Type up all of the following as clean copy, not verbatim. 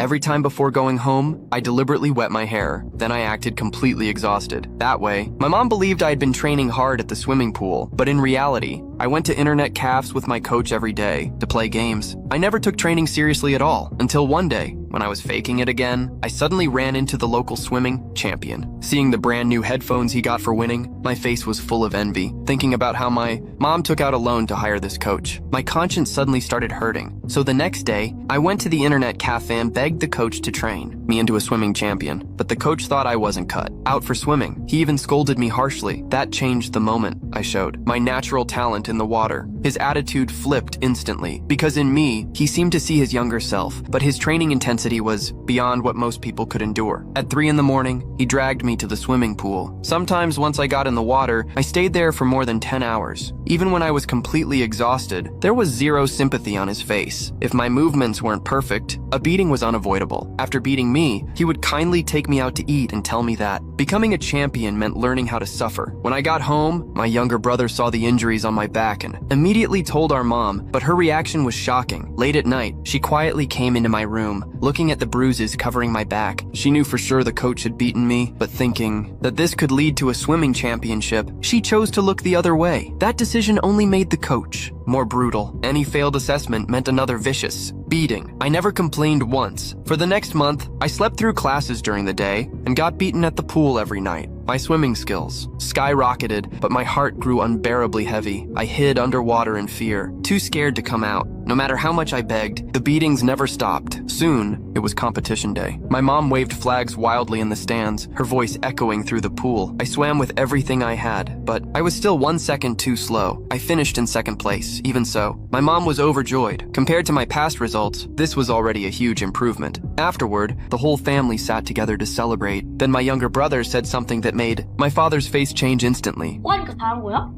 Every time before going home, I deliberately wet my hair. Then I acted completely exhausted. That way, my mom believed I had been training hard at the swimming pool, but in reality, I went to internet cafes with my coach every day to play games. I never took training seriously at all, until one day, when I was faking it again, I suddenly ran into the local swimming champion. Seeing the brand new headphones he got for winning, my face was full of envy, thinking about how my mom took out a loan to hire this coach. My conscience suddenly started hurting. So the next day, I went to the internet cafe and begged the coach to train me into a swimming champion. But the coach thought I wasn't cut out for swimming. He even scolded me harshly. That changed the moment I showed my natural talent in the water. His attitude flipped instantly, because in me, he seemed to see his younger self, but his training intensity was beyond what most people could endure. At 3 in the morning, he dragged me to the swimming pool. Sometimes once I got in the water, I stayed there for more than 10 hours. Even when I was completely exhausted, there was zero sympathy on his face. If my movements weren't perfect, a beating was unavoidable. After beating me, he would kindly take me out to eat and tell me that becoming a champion meant learning how to suffer. When I got home, my younger brother saw the injuries on my back and immediately told our mom, but her reaction was shocking. Late at night, she quietly came into my room, looking at the bruises covering my back. She knew for sure the coach had beaten me, but thinking that this could lead to a swimming championship, she chose to look the other way. That decision only made the coach more brutal. Any failed assessment meant another vicious beating. I never complained once. For the next month, I slept through classes during the day and got beaten at the pool every night. My swimming skills skyrocketed, but my heart grew unbearably heavy. I hid underwater in fear, too scared to come out. No matter how much I begged, the beatings never stopped. Soon, it was competition day. My mom waved flags wildly in the stands, her voice echoing through the pool. I swam with everything I had, but I was still 1 second too slow. I finished in second place. Even so, my mom was overjoyed. Compared to my past results, this was already a huge improvement. Afterward, the whole family sat together to celebrate. Then my younger brother said something that made my father's face change instantly. 뭐하니까 다른 거야?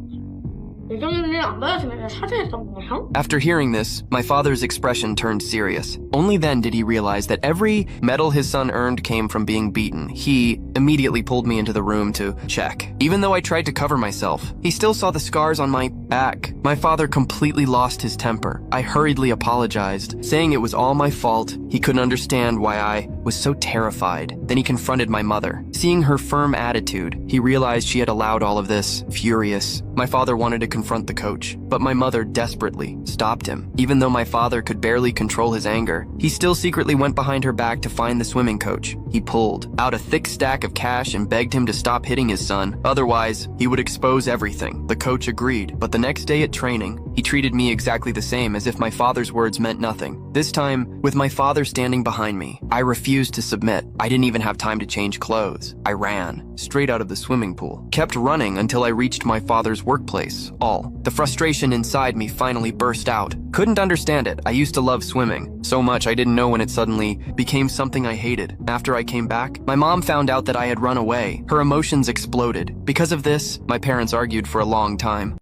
예정일이 안 받아주면 사죄했던 거야? After hearing this, my father's expression turned serious. Only then did he realize that every medal his son earned came from being beaten. He immediately pulled me into the room to check. Even though I tried to cover myself, he still saw the scars on my back. My father completely lost his temper. I hurriedly apologized, saying it was all my fault. He couldn't understand why I was so terrified. Then he confronted my mother. Seeing her firm attitude, he realized she had allowed all of this. Furious, my father wanted to confront the coach, but my mother desperately stopped him. Even though my father could barely control his anger, he still secretly went behind her back to find the swimming coach. He pulled out a thick stack of cash and begged him to stop hitting his son, otherwise he would expose everything. The coach agreed, but the next day at training, he treated me exactly the same, as if my father's words meant nothing. This time, with my father standing behind me, I refused to submit. I didn't even have time to change clothes. I ran straight out of the swimming pool, kept running until I reached my father's workplace. The frustration inside me finally burst out. Couldn't understand it. I used to love swimming so much I didn't know when it suddenly became something I hated. After I came back, my mom found out that I had run away. Her emotions exploded. Because of this, my parents argued for a long time.